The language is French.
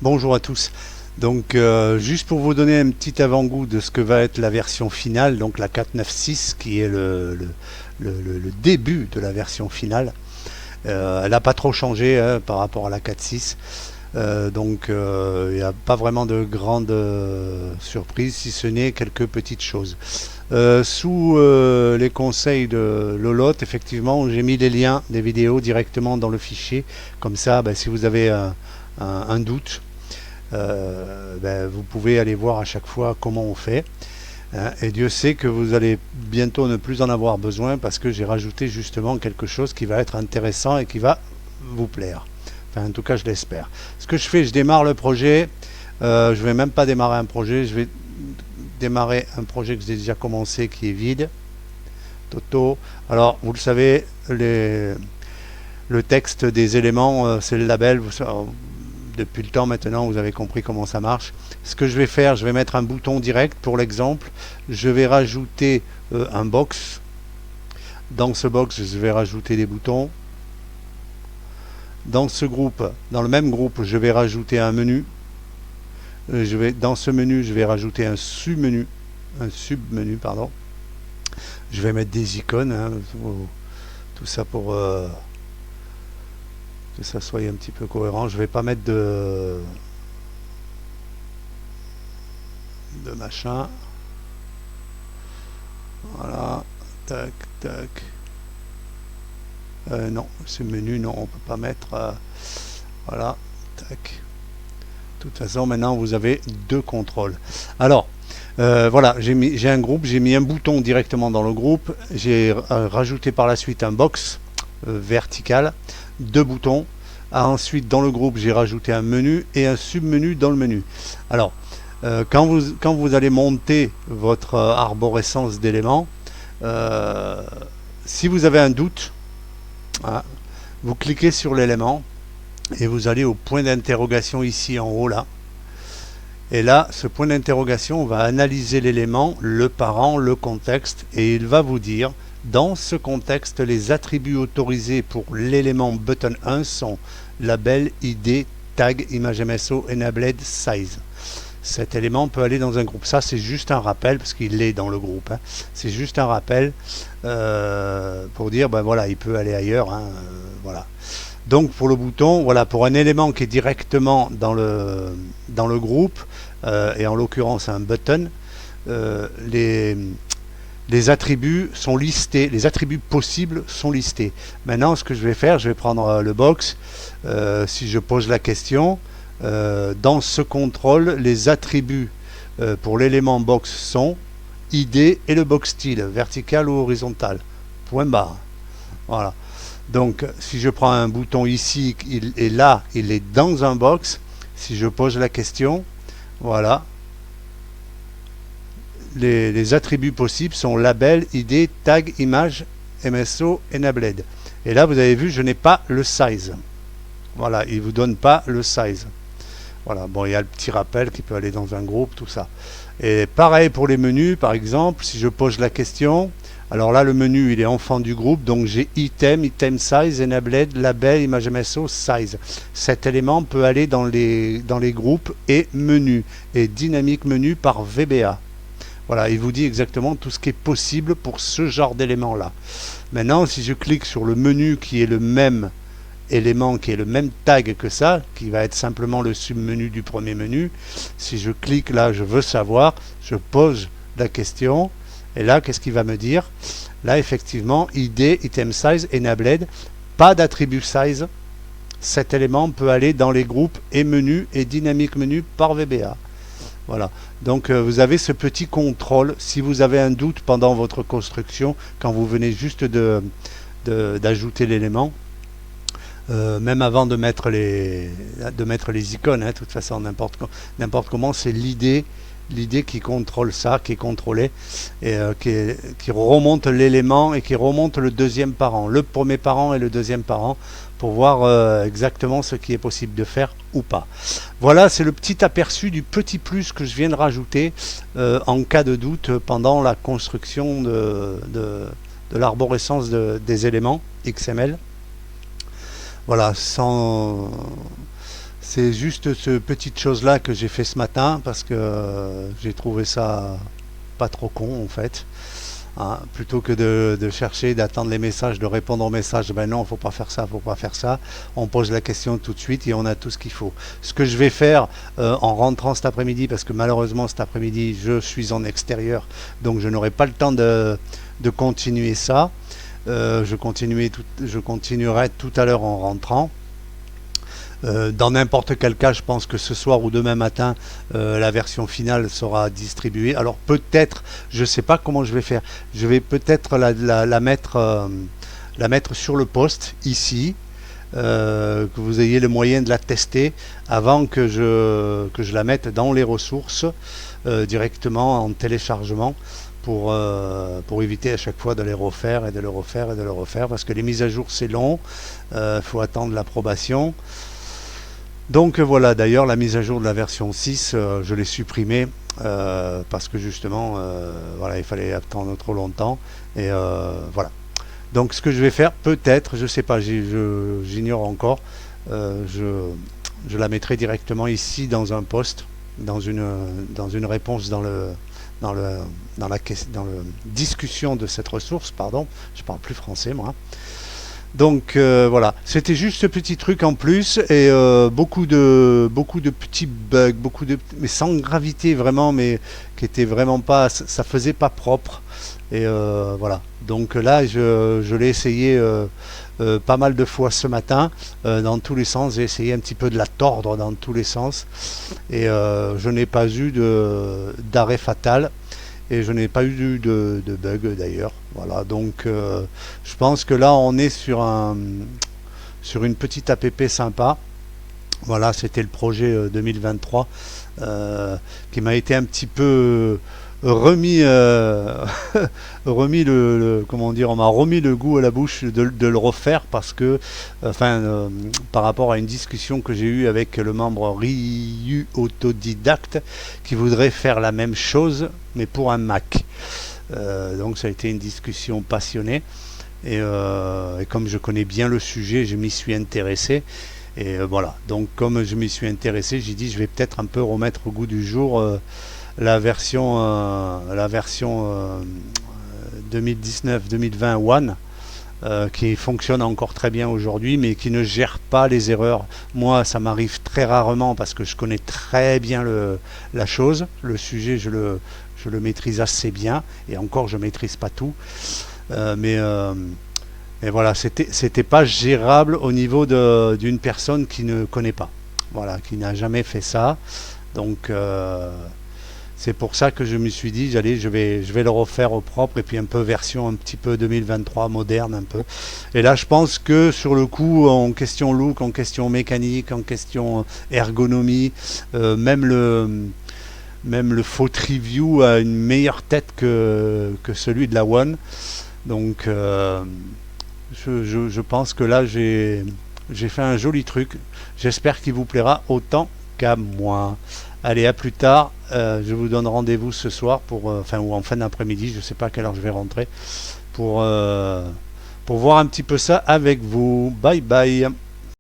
Bonjour à tous. Donc juste pour vous donner un petit avant-goût de ce que va être la version finale, donc la 4.9.6 qui est le début de la version finale. Elle n'a pas trop changé par rapport à la 4.6. Donc il n'y a pas vraiment de grandes surprises, si ce n'est quelques petites choses. Sous les conseils de Lolotte, effectivement, j'ai mis les liens des vidéos directement dans le fichier. Comme ça, si vous avez un doute, vous pouvez aller voir à chaque fois comment on fait. Hein, et Dieu sait que vous allez bientôt ne plus en avoir besoin parce que j'ai rajouté justement quelque chose qui va être intéressant et qui va vous plaire. Enfin, en tout cas, je l'espère. Ce que je fais, je démarre le projet. Je vais même pas démarrer un projet. Je vais démarrer un projet que j'ai déjà commencé qui est vide. Toto. Alors, vous le savez, le texte des éléments, c'est le label. Depuis le temps maintenant, vous avez compris comment ça marche. Ce que je vais faire, je vais mettre un bouton direct pour l'exemple. Je vais rajouter un box. Dans ce box, je vais rajouter des boutons. Dans ce groupe, dans le même groupe, je vais rajouter un menu. Dans ce menu, je vais rajouter un submenu. Pardon. Je vais mettre des icônes. Hein, tout ça pour que ça soit un petit peu cohérent. Je vais pas mettre de machin. Voilà. Tac, tac. Non, ce menu, non, on peut pas mettre. Voilà. Tac. De toute façon, maintenant, vous avez deux contrôles. Alors, voilà, j'ai un groupe, j'ai mis un bouton directement dans le groupe. J'ai rajouté par la suite un box vertical, deux boutons. Ensuite, dans le groupe, j'ai rajouté un menu et un submenu dans le menu. Alors, quand vous allez monter votre arborescence d'éléments, si vous avez un doute, hein, vous cliquez sur l'élément et vous allez au point d'interrogation ici en haut là. Et là, ce point d'interrogation va analyser l'élément, le parent, le contexte, et il va vous dire, dans ce contexte, les attributs autorisés pour l'élément button 1 sont label, ID, tag, image MSO, enabled, size. Cet élément peut aller dans un groupe. Ça, c'est juste un rappel, parce qu'il est dans le groupe. Hein. C'est juste un rappel pour dire, voilà, il peut aller ailleurs. Hein, voilà. Donc pour le bouton, voilà, pour un élément qui est directement dans le groupe, et en l'occurrence un button, les attributs sont listés, les attributs possibles sont listés. Maintenant, ce que je vais faire, je vais prendre le box. Si je pose la question, dans ce contrôle, les attributs pour l'élément box sont ID et le box style, vertical ou horizontal. Point barre. Voilà. Donc, si je prends un bouton ici, et là, il est dans un box. Si je pose la question, voilà. Les attributs possibles sont label, ID, tag, image, MSO, enabled. Et là, vous avez vu, je n'ai pas le size. Voilà, il ne vous donne pas le size. Voilà, bon, il y a le petit rappel qui peut aller dans un groupe, tout ça. Et pareil pour les menus, par exemple, si je pose la question, alors là, le menu, il est enfant du groupe, donc j'ai item, item size, enabled, label, image MSO, size. Cet élément peut aller dans les groupes et menus, et dynamique menu par VBA. Voilà, il vous dit exactement tout ce qui est possible pour ce genre d'élément-là. Maintenant, si je clique sur le menu qui est le même élément, qui est le même tag que ça, qui va être simplement le submenu du premier menu, si je clique là, je veux savoir, je pose la question, et là, qu'est-ce qu'il va me dire? Là, effectivement, ID, item size, enabled, pas d'attribut size. Cet élément peut aller dans les groupes et menus et dynamique menu par VBA. Voilà. Donc, vous avez ce petit contrôle. Si vous avez un doute pendant votre construction, quand vous venez juste d'ajouter l'élément, même avant de mettre les icônes, hein, de toute façon, n'importe comment, c'est l'idée qui contrôle ça, qui est contrôlée, et qui remonte l'élément et qui remonte le deuxième parent, le premier parent et le deuxième parent, pour voir exactement ce qui est possible de faire ou pas. Voilà, c'est le petit aperçu du petit plus que je viens de rajouter en cas de doute pendant la construction de l'arborescence des éléments XML. Voilà, C'est juste ce petite chose-là que j'ai fait ce matin parce que j'ai trouvé ça pas trop con en fait. Hein, plutôt que de chercher, d'attendre les messages, de répondre aux messages, ben non, faut pas faire ça, faut pas faire ça. On pose la question tout de suite et on a tout ce qu'il faut. Ce que je vais faire en rentrant cet après-midi, parce que malheureusement cet après-midi je suis en extérieur, donc je n'aurai pas le temps de continuer ça. Je continuerai tout à l'heure en rentrant. Dans n'importe quel cas, je pense que ce soir ou demain matin, la version finale sera distribuée. Alors peut-être, je ne sais pas comment je vais faire. Je vais peut-être la mettre sur le poste ici, que vous ayez le moyen de la tester avant que je la mette dans les ressources directement en téléchargement. Pour éviter à chaque fois de les refaire et de le refaire et de le refaire, parce que les mises à jour c'est long, faut attendre l'approbation. Donc voilà, d'ailleurs la mise à jour de la version 6, je l'ai supprimée parce que justement, voilà, il fallait attendre trop longtemps. Et voilà. Donc ce que je vais faire, peut-être, je sais pas, j'ignore encore, je la mettrai directement ici dans un post, dans une réponse dans la discussion de cette ressource, pardon, je parle plus français moi. Donc voilà, c'était juste ce petit truc en plus et beaucoup de petits bugs, mais sans gravité vraiment, mais qui étaient vraiment pas, ça faisait pas propre. Et voilà. Donc là, je l'ai essayé pas mal de fois ce matin, dans tous les sens. J'ai essayé un petit peu de la tordre dans tous les sens et je n'ai pas eu d'arrêt fatal. Et je n'ai pas eu de bug d'ailleurs. Voilà, donc je pense que là on est sur une petite app sympa. Voilà, c'était le projet 2023 qui m'a été un petit peu remis remis comment dire, on m'a remis le goût à la bouche de le refaire parce que par rapport à une discussion que j'ai eue avec le membre Ryu Autodidacte qui voudrait faire la même chose mais pour un Mac. Donc ça a été une discussion passionnée et comme je connais bien le sujet, je m'y suis intéressé. Et voilà, donc comme je m'y suis intéressé, j'ai dit je vais peut-être un peu remettre au goût du jour la version 2019-2020 One qui fonctionne encore très bien aujourd'hui mais qui ne gère pas les erreurs. Moi ça m'arrive très rarement parce que je connais très bien la chose, le sujet je le maîtrise assez bien et encore je maîtrise pas tout mais voilà, c'était pas gérable au niveau d'une personne qui ne connaît pas, voilà, qui n'a jamais fait ça. Donc c'est pour ça que je me suis dit, allez, je vais le refaire au propre et puis un peu version un petit peu 2023 moderne un peu. Et là, je pense que sur le coup, en question look, en question mécanique, en question ergonomie, même le Fault Review a une meilleure tête que celui de la One. Donc je pense que là j'ai fait un joli truc. J'espère qu'il vous plaira autant qu'à moi. Allez, à plus tard. Je vous donne rendez-vous ce soir ou en fin d'après-midi, je sais pas à quelle heure je vais rentrer, pour voir un petit peu ça avec vous. Bye bye.